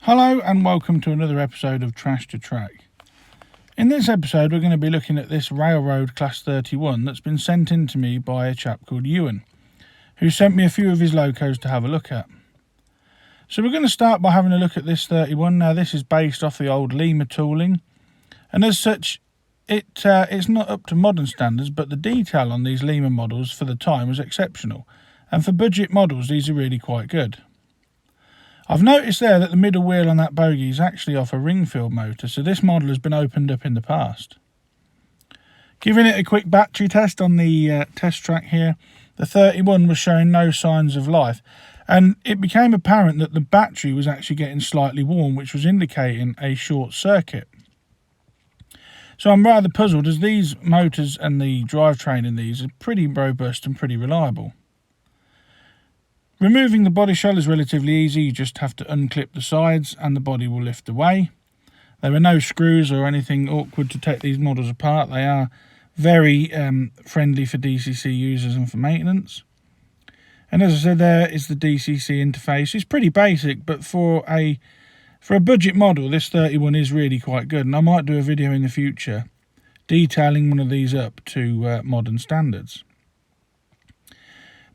Hello and welcome to another episode of Trash to Track. In this episode we're going to be looking at this Railroad Class 31 that's been sent in to me by a chap called Ewan, who sent me a few of his locos to have a look at. So we're going to start by having a look at this 31. Now this is based off the old Lemur tooling, and as such it's not up to modern standards, but the detail on these Lemur models for the time was exceptional, and for budget models these are really quite good. I've noticed there that the middle wheel on that bogey is actually off a ring-filled motor, so this model has been opened up in the past. Giving it a quick battery test on the test track here, the 31 was showing no signs of life, and it became apparent that the battery was actually getting slightly warm, which was indicating a short circuit. So I'm rather puzzled, as these motors and the drivetrain in these are pretty robust and pretty reliable. Removing the body shell is relatively easy. You just have to unclip the sides and the body will lift away. There are no screws or anything awkward to take these models apart. They are very friendly for DCC users and for maintenance. And as I said, there is the DCC interface. It's pretty basic, but for a budget model, this 31 is really quite good. And I might do a video in the future detailing one of these up to modern standards.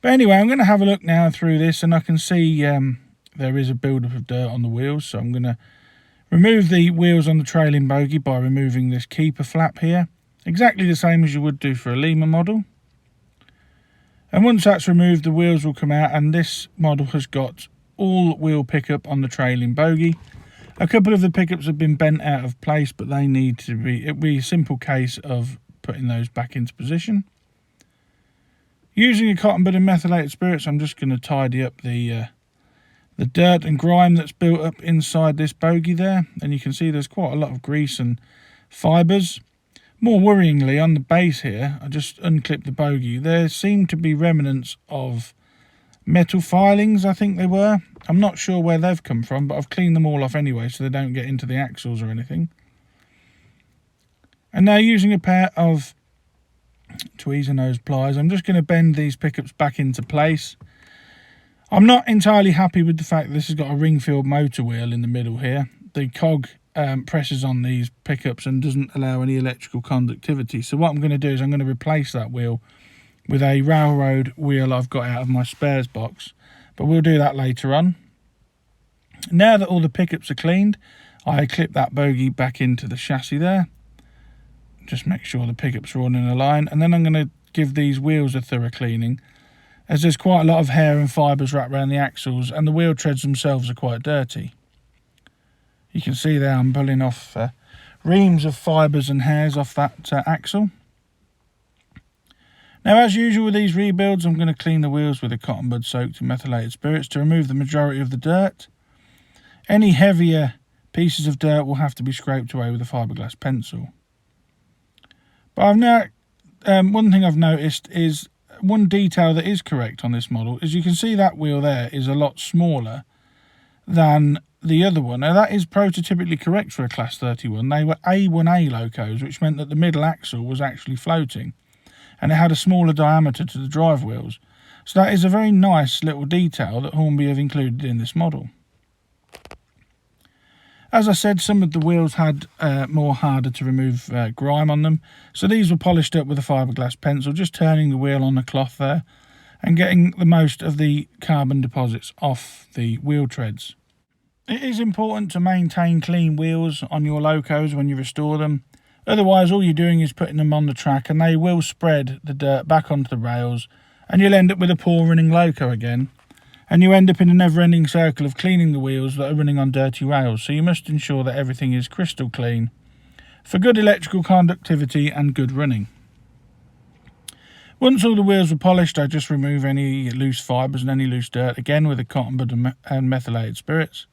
But anyway, I'm going to have a look now through this, and I can see there is a build-up of dirt on the wheels. So I'm going to remove the wheels on the trailing bogey by removing this keeper flap here. Exactly the same as you would do for a Lemur model. And once that's removed, the wheels will come out, and this model has got all wheel pickup on the trailing bogey. A couple of the pickups have been bent out of place, but they need to be, it'll be a simple case of putting those back into position. Using a cotton bud and methylated spirits, I'm just going to tidy up the dirt and grime that's built up inside this bogey there. And you can see there's quite a lot of grease and fibres. More worryingly, on the base here, I just unclipped the bogey. There seem to be remnants of metal filings, I think they were. I'm not sure where they've come from, but I've cleaned them all off anyway so they don't get into the axles or anything. And now, using a pair of tweezer-nose pliers, I'm just going to bend these pickups back into place. I'm not entirely happy with the fact that this has got a ring-filled motor wheel in the middle here. The cog presses on these pickups and doesn't allow any electrical conductivity. So what I'm going to do is I'm going to replace that wheel with a railroad wheel I've got out of my spares box, but we'll do that later on. Now that all the pickups are cleaned, I clip that bogey back into the chassis there. Just make sure the pickups are all in a line, and then I'm going to give these wheels a thorough cleaning, as there's quite a lot of hair and fibres wrapped around the axles, and the wheel treads themselves are quite dirty. You can see there I'm pulling off reams of fibres and hairs off that axle. Now, as usual with these rebuilds, I'm going to clean the wheels with a cotton bud soaked in methylated spirits to remove the majority of the dirt. Any heavier pieces of dirt will have to be scraped away with a fiberglass pencil. But I've now, one thing I've noticed is one detail that is correct on this model is you can see that wheel there is a lot smaller than the other one. Now that is prototypically correct for a Class 31. They were A1A locos, which meant that the middle axle was actually floating, and it had a smaller diameter to the drive wheels. So that is a very nice little detail that Hornby have included in this model. As I said, some of the wheels had more harder to remove grime on them, so these were polished up with a fiberglass pencil, just turning the wheel on the cloth there and getting the most of the carbon deposits off the wheel treads. It is important to maintain clean wheels on your locos when you restore them, otherwise all you're doing is putting them on the track and they will spread the dirt back onto the rails, and you'll end up with a poor running loco again. And you end up in a never-ending circle of cleaning the wheels that are running on dirty rails, so you must ensure that everything is crystal clean for good electrical conductivity and good running. Once all the wheels were polished, I just remove any loose fibres and any loose dirt, again with a cotton bud and methylated spirits.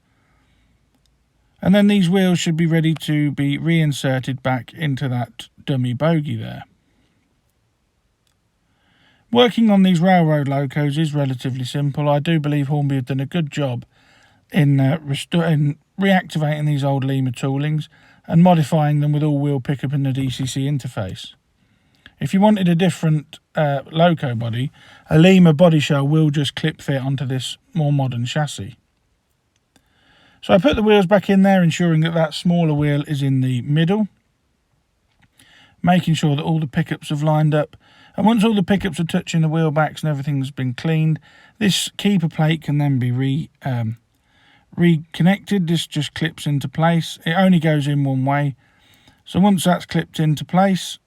And then these wheels should be ready to be reinserted back into that dummy bogey there. Working on these railroad locos is relatively simple. I do believe Hornby have done a good job in reactivating these old Lemur toolings and modifying them with all-wheel pickup in the DCC interface. If you wanted a different loco body, a Lemur body shell will just clip fit onto this more modern chassis. So I put the wheels back in there, ensuring that that smaller wheel is in the middle, making sure that all the pickups have lined up. And once all the pickups are touching the wheel backs and everything's been cleaned, this keeper plate can then be reconnected. This just clips into place. It only goes in one way. So once that's clipped into place,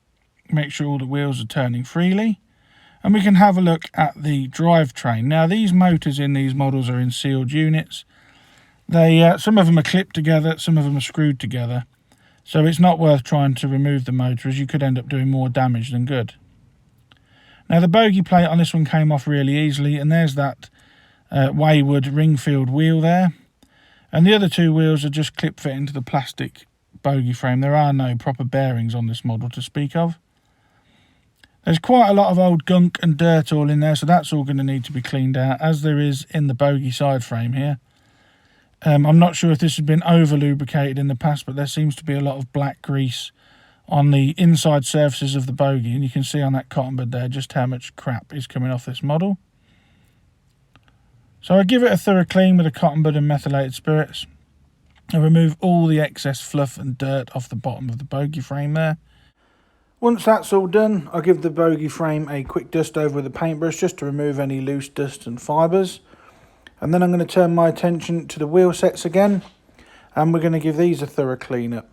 make sure all the wheels are turning freely. And we can have a look at the drivetrain. Now, these motors in these models are in sealed units. They some of them are clipped together, some of them are screwed together. So it's not worth trying to remove the motor, as you could end up doing more damage than good. Now, the bogey plate on this one came off really easily, and there's that wayward ring-filled wheel there. And the other two wheels are just clip fit into the plastic bogey frame. There are no proper bearings on this model to speak of. There's quite a lot of old gunk and dirt all in there, so that's all going to need to be cleaned out, as there is in the bogey side frame here. I'm not sure if this has been over lubricated in the past, but there seems to be a lot of black grease on the inside surfaces of the bogey, and you can see on that cotton bud there just how much crap is coming off this model. So I give it a thorough clean with a cotton bud and methylated spirits. I remove all the excess fluff and dirt off the bottom of the bogey frame there. Once that's all done, I give the bogey frame a quick dust over with a paintbrush just to remove any loose dust and fibres. And then I'm going to turn my attention to the wheel sets again, and we're going to give these a thorough clean up.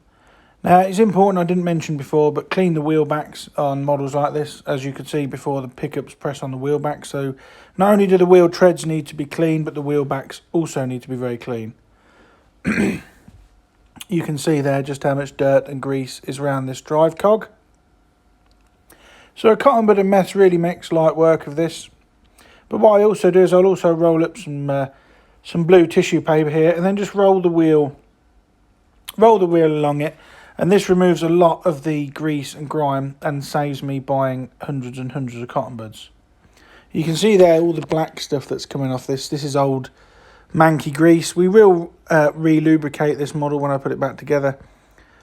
Now, it's important, I didn't mention before, but clean the wheel backs on models like this. As you could see before, the pickups press on the wheel back, so not only do the wheel treads need to be clean, but the wheel backs also need to be very clean. You can see there just how much dirt and grease is around this drive cog. So a cotton bud and meth really makes light work of this. But what I also do is I'll also roll up some blue tissue paper here, and then just roll the wheel along it, and this removes a lot of the grease and grime and saves me buying hundreds and hundreds of cotton buds. You can see there all the black stuff that's coming off this. This is old manky grease. We will re-lubricate this model when I put it back together,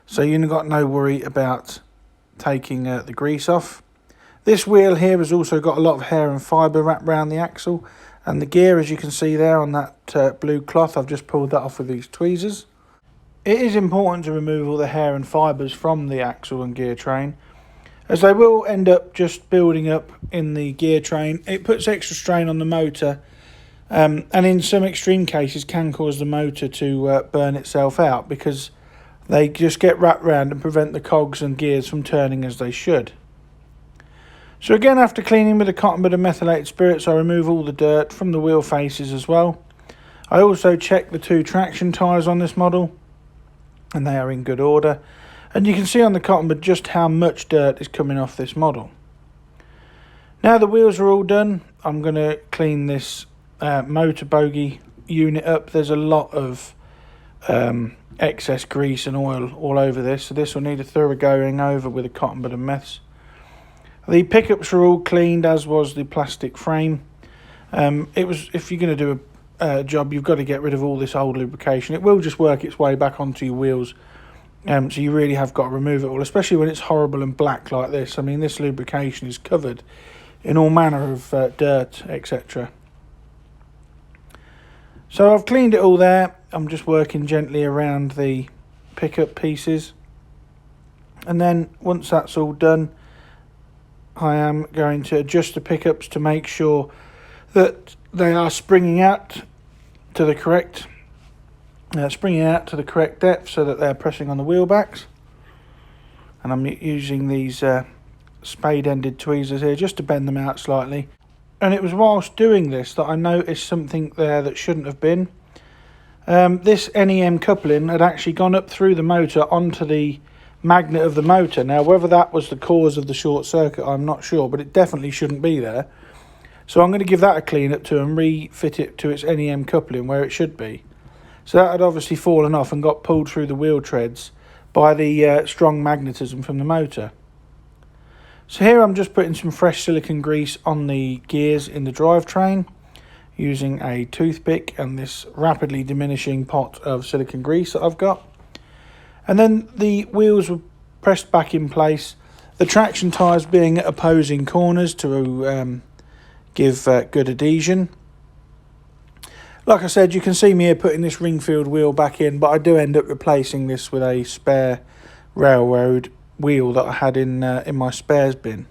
so you've got no worry about taking the grease off. This wheel here has also got a lot of hair and fibre wrapped around the axle, and the gear, as you can see there on that blue cloth, I've just pulled that off with these tweezers. It is important to remove all the hair and fibres from the axle and gear train, as they will end up just building up in the gear train. It puts extra strain on the motor, and in some extreme cases can cause the motor to burn itself out, because they just get wrapped around and prevent the cogs and gears from turning as they should. So again, after cleaning with a cotton bud and methylated spirits, I remove all the dirt from the wheel faces as well. I also check the two traction tyres on this model, and they are in good order. And you can see on the cotton bud just how much dirt is coming off this model. Now the wheels are all done, I'm going to clean this motor bogey unit up. There's a lot of excess grease and oil all over this, so this will need a thorough going over with a cotton bud and meths. The pickups are all cleaned, as was the plastic frame. If you're going to do a job, you've got to get rid of all this old lubrication. It will just work its way back onto your wheels, so you really have got to remove it all, especially when it's horrible and black like this. I mean, this lubrication is covered in all manner of dirt, etc. So I've cleaned it all there. I'm just working gently around the pickup pieces, and then once that's all done, I am going to adjust the pickups to make sure that they are springing out to the correct depth, so that they're pressing on the wheel backs. And I'm using these spade-ended tweezers here just to bend them out slightly. And it was whilst doing this that I noticed something there that shouldn't have been. This NEM coupling had actually gone up through the motor onto the magnet of the motor. Now, whether that was the cause of the short circuit, I'm not sure, but it definitely shouldn't be there. So I'm going to give that a clean up and refit it to its NEM coupling where it should be. So that had obviously fallen off and got pulled through the wheel treads by the strong magnetism from the motor. So here I'm just putting some fresh silicone grease on the gears in the drivetrain using a toothpick and this rapidly diminishing pot of silicone grease that I've got. And then the wheels were pressed back in place, the traction tyres being at opposing corners to give good adhesion. Like I said, you can see me here putting this ring-filled wheel back in, but I do end up replacing this with a spare railroad wheel that I had in my spares bin.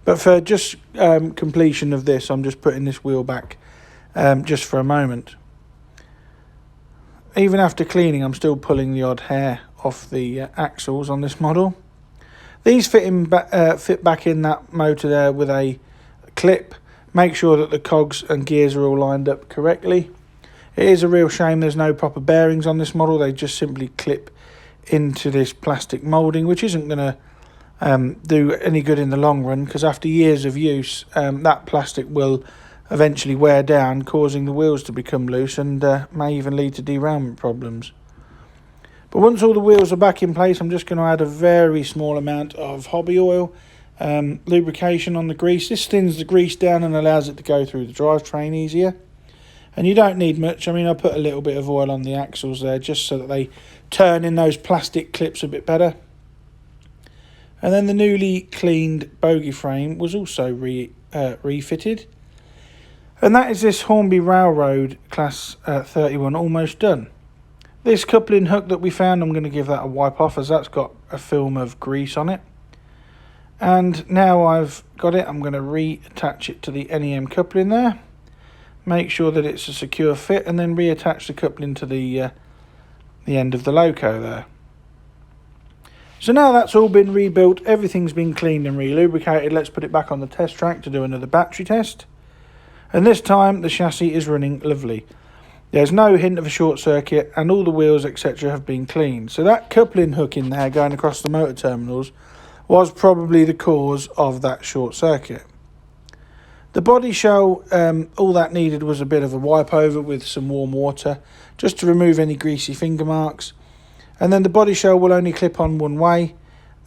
But for just completion of this, I'm just putting this wheel back just for a moment. Even after cleaning, I'm still pulling the odd hair off the axles on this model. These fit back in that motor there with a clip. Make sure that the cogs and gears are all lined up correctly. It is a real shame there's no proper bearings on this model. They just simply clip into this plastic moulding, which isn't going to do any good in the long run, because after years of use, that plastic will eventually wear down, causing the wheels to become loose and may even lead to derailment problems. But once all the wheels are back in place, I'm just going to add a very small amount of hobby oil. Lubrication on the grease. This thins the grease down and allows it to go through the drivetrain easier. And you don't need much. I mean, I put a little bit of oil on the axles there just so that they turn in those plastic clips a bit better. And then the newly cleaned bogey frame was also refitted. And that is this Hornby Railroad Class 31 almost done. This coupling hook that we found, I'm going to give that a wipe off, as that's got a film of grease on it. And now I've got it, I'm going to reattach it to the NEM coupling there. Make sure that it's a secure fit, and then reattach the coupling to the end of the loco there. So now that's all been rebuilt, everything's been cleaned and re-lubricated. Let's put it back on the test track to do another battery test. And this time the chassis is running lovely. There's no hint of a short circuit, and all the wheels etc. have been cleaned. So that coupling hook in there going across the motor terminals was probably the cause of that short circuit. The body shell, all that needed was a bit of a wipe over with some warm water, just to remove any greasy finger marks. And then the body shell will only clip on one way.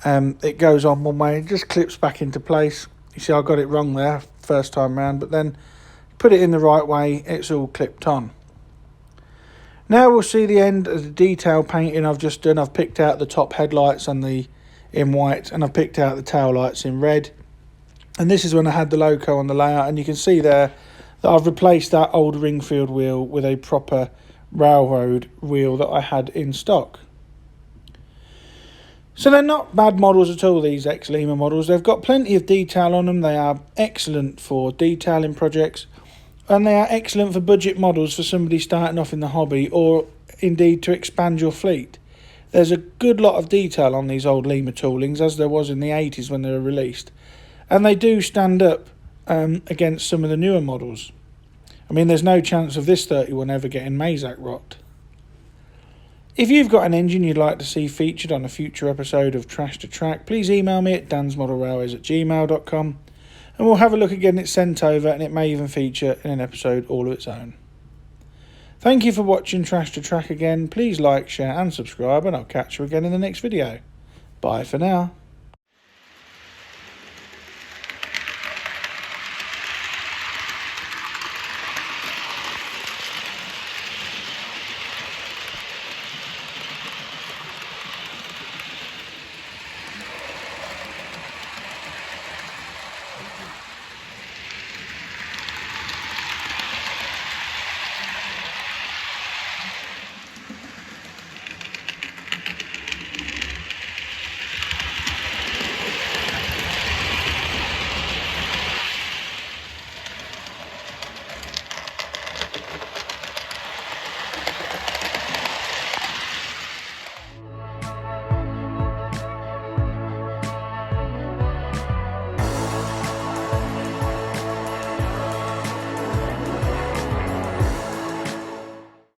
It goes on one way, it just clips back into place. You see, I got it wrong there first time round, but then put it in the right way, it's all clipped on. Now we'll see the end of the detail painting I've just done. I've picked out the top headlights and in white, and I've picked out the tail lights in red. And this is when I had the loco on the layout, and you can see there that I've replaced that old ring-filled wheel with a proper railroad wheel that I had in stock. So they're not bad models at all, these ex-Lima models. They've got plenty of detail on them. They are excellent for detailing projects, and they are excellent for budget models for somebody starting off in the hobby, or indeed to expand your fleet. There's a good lot of detail on these old Lima toolings, as there was in the 80s when they were released. And they do stand up against some of the newer models. I mean, there's no chance of this 31 ever getting Mazak rot. If you've got an engine you'd like to see featured on a future episode of Trash to Track, please email me at dansmodelrailways@gmail.com, and we'll have a look and get it sent over, and it may even feature in an episode all of its own. Thank you for watching Trash to Track again. Please like, share and subscribe, and I'll catch you again in the next video. Bye for now.